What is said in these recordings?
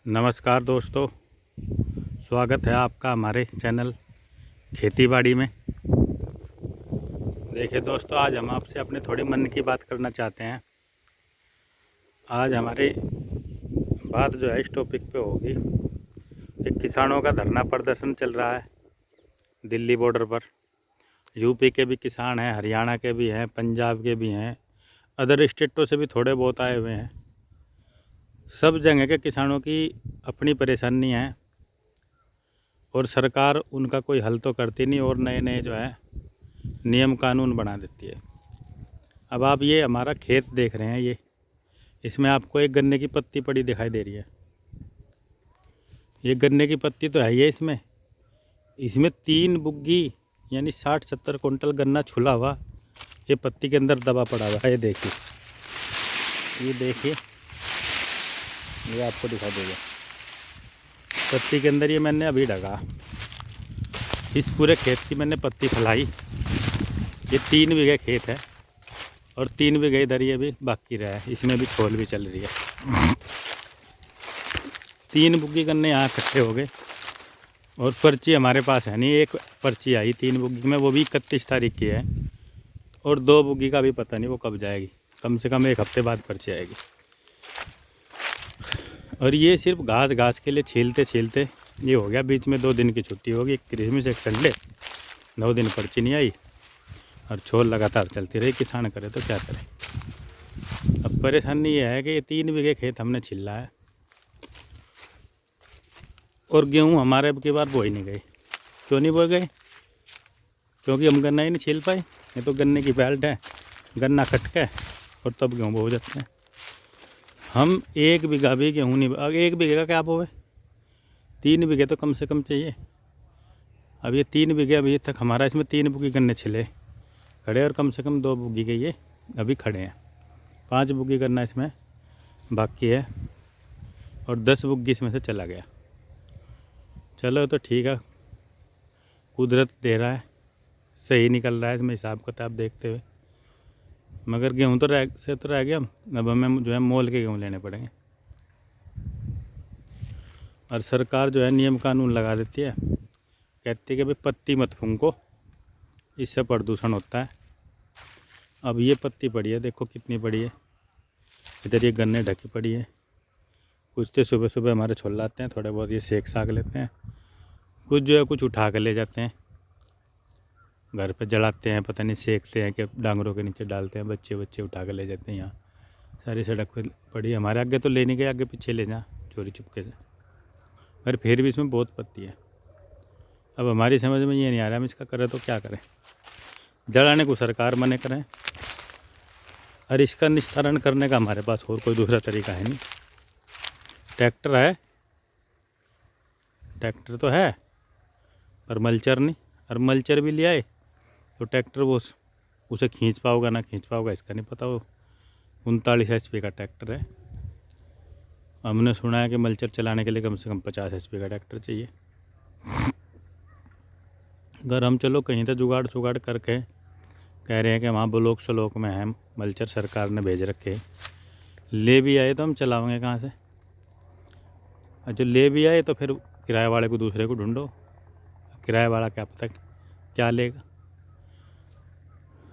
नमस्कार दोस्तों, स्वागत है आपका हमारे चैनल खेती बाड़ी में। देखिए दोस्तों, आज हम आपसे अपने थोड़ी मन की बात करना चाहते हैं। आज हमारी बात जो है इस टॉपिक पे होगी कि किसानों का धरना प्रदर्शन चल रहा है दिल्ली बॉर्डर पर। यूपी के भी किसान हैं, हरियाणा के भी हैं, पंजाब के भी हैं, अदर स्टेटों से भी थोड़े बहुत आए हुए हैं। सब जगह के किसानों की अपनी परेशानी है और सरकार उनका कोई हल तो करती नहीं और नए नए जो है नियम कानून बना देती है। अब आप ये हमारा खेत देख रहे हैं, ये इसमें आपको एक गन्ने की पत्ती पड़ी दिखाई दे रही है। ये गन्ने की पत्ती तो है ही है। इसमें 3 बुग्गी यानी 60-70 कुंटल गन्ना छुला हुआ ये पत्ती के अंदर दबा पड़ा हुआ है। ये देखिए, ये आपको दिखा देगा पत्ती के अंदर। ये मैंने अभी ढका, इस पूरे खेत की मैंने पत्ती फैलाई। ये 3 बीघे खेत है और 3 बीघे इधर ये भी बाकी रहा है, इसमें भी खोल भी चल रही है। 3 बुग्गी गन्ने यहाँ इकट्ठे हो गए और पर्ची हमारे पास है नहीं। एक पर्ची आई 3 बुग्गी में, वो भी 31 तारीख की है, और 2 बुग्गी का भी पता नहीं वो कब जाएगी। कम से कम 1 हफ्ते बाद पर्ची आएगी। और ये सिर्फ घास के लिए छीलते ये हो गया। बीच में 2 दिन की छुट्टी होगी, एक क्रिसमस एक संडे, 9 दिन पर्ची नहीं आई और छोल लगातार चलती रही। किसान करे तो क्या करे। अब परेशानी ये है कि ये 3 बीघे खेत हमने छिला है और गेहूँ हमारे अब की बार बो ही नहीं गए। क्यों नहीं बो गए? क्योंकि हम गन्ना ही नहीं छील पाए। ये तो गन्ने की बेल्ट है, गन्ना कट के और तब गेहूँ बो जाते हैं। हम 1 बीघा भी गेहूँ नहीं, 1 बीघे का क्या बोए, 3 बीघे तो कम से कम चाहिए। अब ये 3 बीघे अभी तक हमारा, इसमें 3 बुग्गी गन्ने छिले खड़े और कम से कम 2 बुग्गी के ये अभी खड़े हैं। 5 बुग्गी गन्ना इसमें बाकी है और 10 बुग्गी इसमें से चला गया। चलो तो ठीक है, कुदरत दे रहा है, सही निकल रहा है इसमें हिसाब किताब देखते हुए। मगर गेहूँ तो रह गया। अब हमें जो है मोल के गेहूँ लेने पड़ेंगे। और सरकार जो है नियम कानून लगा देती है, कहती है कि भाई पत्ती मत फूंको, इससे प्रदूषण होता है। अब ये पत्ती पड़ी है, देखो कितनी बड़ी है। इधर ये गन्ने ढकी पड़ी है। कुछ तो सुबह सुबह हमारे छोल लाते हैं, थोड़े बहुत ये सेक साग लेते हैं। कुछ जो है कुछ उठा कर ले जाते हैं, घर पे जलाते हैं, पता नहीं सेकते हैं कि डांगरों के नीचे डालते हैं। बच्चे उठा कर ले जाते हैं। यहाँ सारी सड़क पे पड़ी है। हमारे आगे तो ले नहीं गए, आगे पीछे ले जा चोरी चुपके से। पर फिर भी इसमें बहुत पत्ती है। अब हमारी समझ में ये नहीं आ रहा हम इसका करें तो क्या करें। जलाने को सरकार मने करें और इसका निस्तारण करने का हमारे पास और कोई दूसरा तरीका है नहीं। ट्रैक्टर तो है पर मल्चर नहीं, और मल्चर भी ले आए तो ट्रैक्टर वो उसे खींच पाओगा ना खींच पाओगा इसका नहीं पता। वो 39 HP का ट्रैक्टर है। हमने सुना है कि मल्चर चलाने के लिए कम से कम 50 HP का ट्रैक्टर चाहिए। अगर हम चलो कहीं तो जुगाड़ करके कह रहे हैं कि वहाँ ब्लॉक स्लॉक में है मल्चर, सरकार ने भेज रखे, ले भी आए तो हम चलाएंगे कहाँ से। और जो ले भी आए तो फिर किराए वाले को दूसरे को ढूंढो। किराए वाला क्या पता क्या लेगा।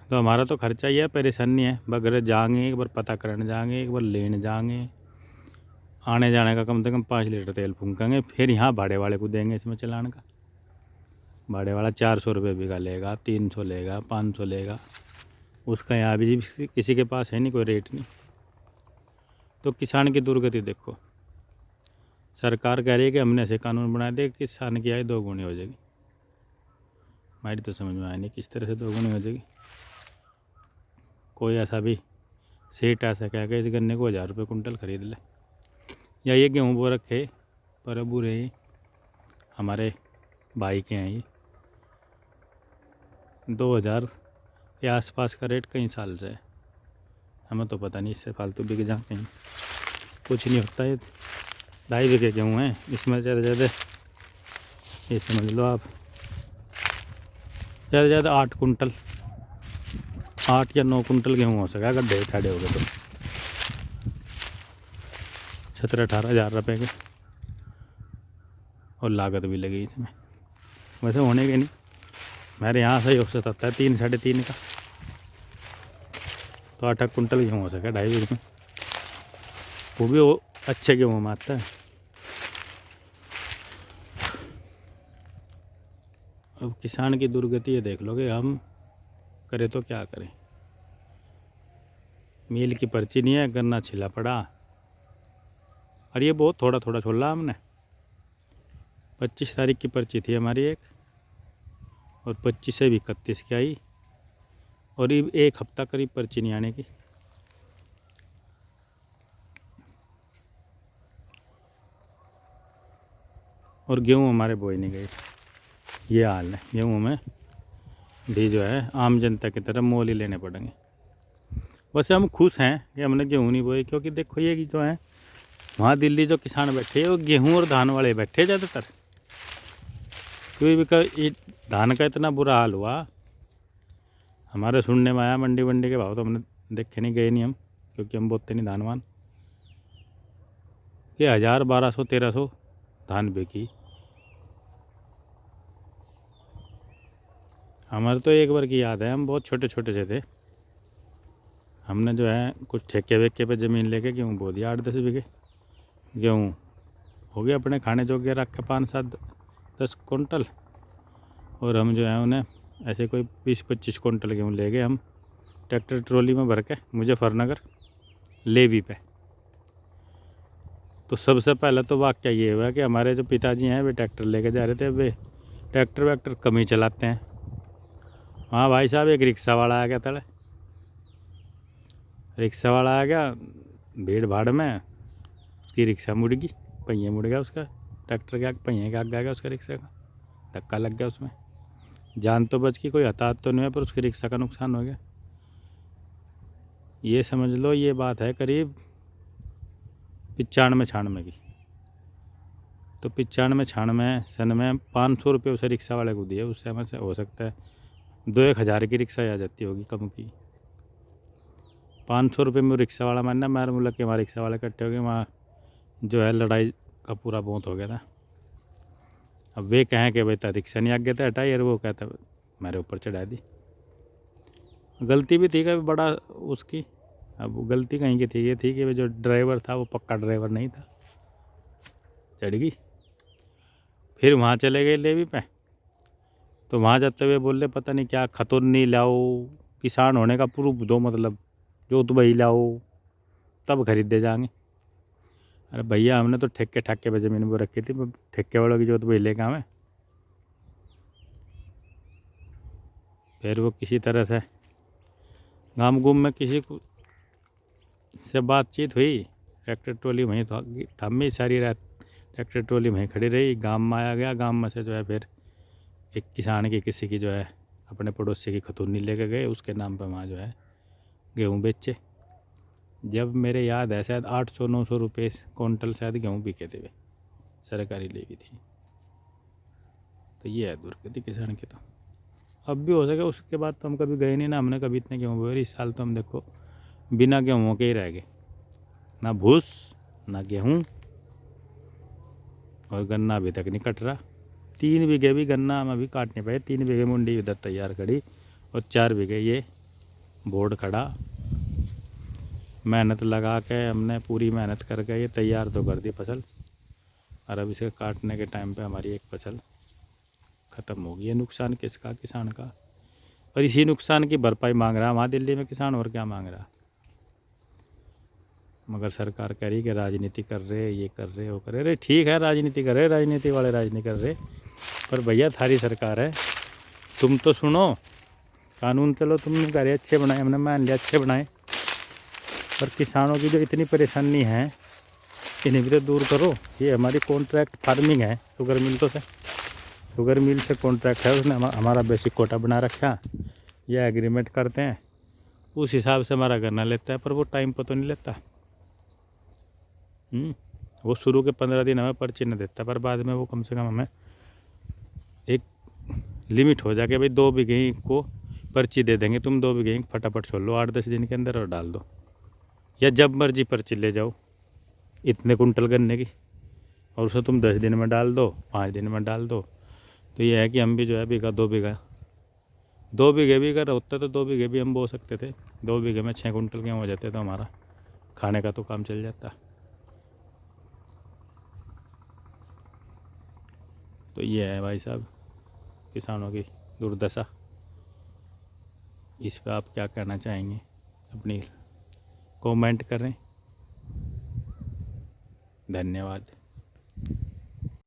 तो हमारा तो खर्चा ही है, परेशानी है। बगैर जाएंगे, एक बार पता करने जाएंगे, एक बार लेने जाएंगे, आने जाने का कम से कम 5 लीटर तेल फूंकेंगे। फिर यहाँ भाड़े वाले को देंगे इसमें चलाने का। भाड़े वाला 400 रुपये बीघा लेगा, 300 लेगा, 500 लेगा। उसका यहाँ भी किसी के पास है नहीं, कोई रेट नहीं। तो किसान की दुर्गति देखो। सरकार कह रही है कि हमने ऐसे कानून बना दिए किसान की आय 2 गुनी हो जाएगी। हमारी तो समझ में आया नहीं किस तरह से 2 गुनी हो जाएगी। कोई ऐसा भी सेठ ऐसा कह के इस गन्ने को 1000 रुपये कुंटल खरीद ले, या ये गेहूँ बो रखे पर बुरे ही हमारे भाई के हैं। ये 2000 के आसपास का रेट कई साल से है, हमें तो पता नहीं। इससे फालतू बिक जा कहीं, कुछ नहीं होता। ये 2.5 बीघे गेहूँ हैं, इसमें ज़्यादा ये समझ लो आप, ज़्यादा 8 कुंटल 8 या 9 कुंटल गेहूँ हो सका अगर ढेर ठाड़े हो गए तो। 17-18 हज़ार रुपये के और लागत भी लगी इसमें। वैसे होने के नहीं, मेरे यहाँ से औसत आता है 3 साढ़े 3 का, तो 8 कुंटल गेहूँ हो सके 2.5 बीघे में, वो भी वो अच्छे गेहूँ में आता है। अब किसान की दुर्गति ये देख लोगे, हम करें तो क्या करें। मील की पर्ची नहीं है, गन्ना छिला पड़ा, और ये बहुत थोड़ा थोड़ा छोड़ा हमने। 25 तारीख की पर्ची थी हमारी एक, और 25 से भी 31 की आई, और ये 1 हफ्ता करीब पर्ची नहीं आने की। और गेहूँ हमारे बोए नहीं गए, ये हाल है। गेहूँ में भी जो है आम जनता की तरह मोल ही लेने पड़ेंगे। वैसे हम खुश हैं कि हमने गेहूँ नहीं बोए, क्योंकि देखो ये जो है वहाँ दिल्ली जो किसान बैठे हैं वो गेहूँ और धान वाले बैठे ज़्यादातर, क्योंकि ये धान का इतना बुरा हाल हुआ। हमारे सुनने में आया मंडी के भाव तो हमने देखे नहीं, गए नहीं हम, क्योंकि हम बोते नहीं धान वान, ये 1000 1200 1300 धान बिकी। हमारे तो एक बार की याद है, हम बहुत छोटे छोटे से थे, हमने जो है कुछ ठेके वेके पे ज़मीन लेके गेहूँ बो दिया 8-10 बीघे। गेहूँ हो गया अपने खाने जोगे, रख के 5-7-10 कुंटल, और हम जो है उन्हें ऐसे कोई 20-25 कुंटल गेहूँ ले गए हम ट्रैक्टर ट्रॉली में भर के मुजफ्फरनगर लेवी पे। तो सबसे पहले तो वाक़या ये हुआ कि हमारे जो पिताजी हैं वे ट्रैक्टर लेके जा रहे थे, वे ट्रैक्टर वैक्टर कम ही चलाते हैं। हाँ भाई साहब, एक रिक्शा वाला आ गया तले, रिक्शा वाला आ गया भीड़ भाड़ में, उसकी रिक्शा मुड़ गई, पहिए मुड़ गया उसका, ट्रैक्टर के पहिए के आग गया उसका, रिक्शा का धक्का लग गया उसमें। जान तो बच गई, कोई हताहत तो नहीं है, पर उसकी रिक्शा का नुकसान हो गया। ये समझ लो ये बात है करीब 95-96 की। तो 95-96 सन में 500 रुपये उसे रिक्शा वाले को दिए, उससे हमें से हो सकता है 2-1 हज़ार की रिक्शा आ जाती होगी कम की। 500 रुपये में रिक्शा वाला मानना, मेरे मुल्क के वहाँ रिक्शा वाले इकट्ठे हो गए, वहाँ जो है लड़ाई का पूरा बहुत हो गया था। अब वे कहें कि भाई रिक्शा नहीं आगे था हटाई, और वो कहता मेरे ऊपर चढ़ा दी। गलती भी थी कभी बड़ा उसकी, अब गलती कहीं की थी, ये थी कि जो ड्राइवर था वो पक्का ड्राइवर नहीं था, चढ़ गई। फिर वहाँ चले गए लेवी पे, तो वहाँ जाते हुए बोले पता नहीं क्या, खतौनी लाओ, किसान होने का प्रूफ दो, मतलब जो तो वही लाओ तब खरीदे जाएंगे। अरे भैया, हमने तो ठेके ठाके पे ज़मीन वो रखी थी, ठेके वालों की जो तो वही लेगा हमें। फिर वो किसी तरह से गाम गुम में किसी को से बातचीत हुई, ट्रैक्टर ट्रॉली वहीं थमी सारी रात, ट्रैक्टर ट्रॉली वहीं खड़ी रही। गांव में आया गया, गांव में से जो है फिर एक किसान की किसी की जो है अपने पड़ोसी की खतौनी लेके गए, उसके नाम पर वहाँ जो है गेहूँ बेचे। जब मेरे याद है शायद 800-900 रुपये कुंटल शायद गेहूँ बिके थे, वे सरकारी लेवी थी। तो ये है दुर्गति किसान की। तो अब भी हो सके, उसके बाद तो हम कभी गए नहीं ना, हमने कभी इतने गेहूँ बोए। इस साल तो हम देखो बिना गेहूँ के ही रह गए, ना भूस ना गेहूँ, और गन्ना अभी तक नहीं कट रहा। 3 बीघे भी गन्ना हम अभी काट नहीं पाए। 3 बीघे मुंडी उधर तैयार खड़ी, और 4 बीघे ये बोर्ड खड़ा। मेहनत लगा के हमने पूरी मेहनत करके ये तैयार तो कर दी फसल, और अब इसे काटने के टाइम पे हमारी एक फसल ख़त्म होगी। ये नुकसान किसका? किसान का। और इसी नुकसान की भरपाई मांग रहा है वहाँ दिल्ली में किसान, और क्या मांग रहा। मगर सरकार कह रही कि राजनीति कर रहे, ये कर रहे, वो कर रहे। अरे ठीक है, राजनीति कर रहे, राजनीति वाले राजनीति कर रहे, पर भैया थारी सरकार है, तुम तो सुनो। कानून चलो तुमने कह रहे अच्छे बनाए, हमने मान लिया अच्छे बनाए, पर किसानों की जो इतनी परेशानी है इन्हें भी तो दूर करो। ये हमारी कॉन्ट्रैक्ट फार्मिंग है, शुगर मिल तो से, शुगर मिल से कॉन्ट्रैक्ट है, उसने हमारा बेसिक कोटा बना रखा, यह एग्रीमेंट करते हैं, उस हिसाब से हमारा गन्ना लेता है, पर वो टाइम पर तो नहीं लेता। वो शुरू के 15 दिन हमें पर्ची न देता, पर बाद में वो कम से कम हमें एक लिमिट हो जाके भाई 2 बीघे को पर्ची दे देंगे, तुम 2 बीघे फटाफट छोड़ लो 8-10 दिन के अंदर और डाल दो, या जब मर्जी पर्ची ले जाओ इतने कुंटल गन्ने की, और उसे तुम 10 दिन में डाल दो, 5 दिन में डाल दो। तो ये है कि हम भी जो है बीघा 2 बीघे भी अगर होता तो 2 बीघे भी हम बो सकते थे। 2 बीघे में 6 कुंटल गेहूँ हो जाते तो हमारा खाने का तो काम चल जाता। तो ये है भाई साहब किसानों की दुर्दशा। इस पर आप क्या कहना चाहेंगे, अपनी कमेंट करें। धन्यवाद।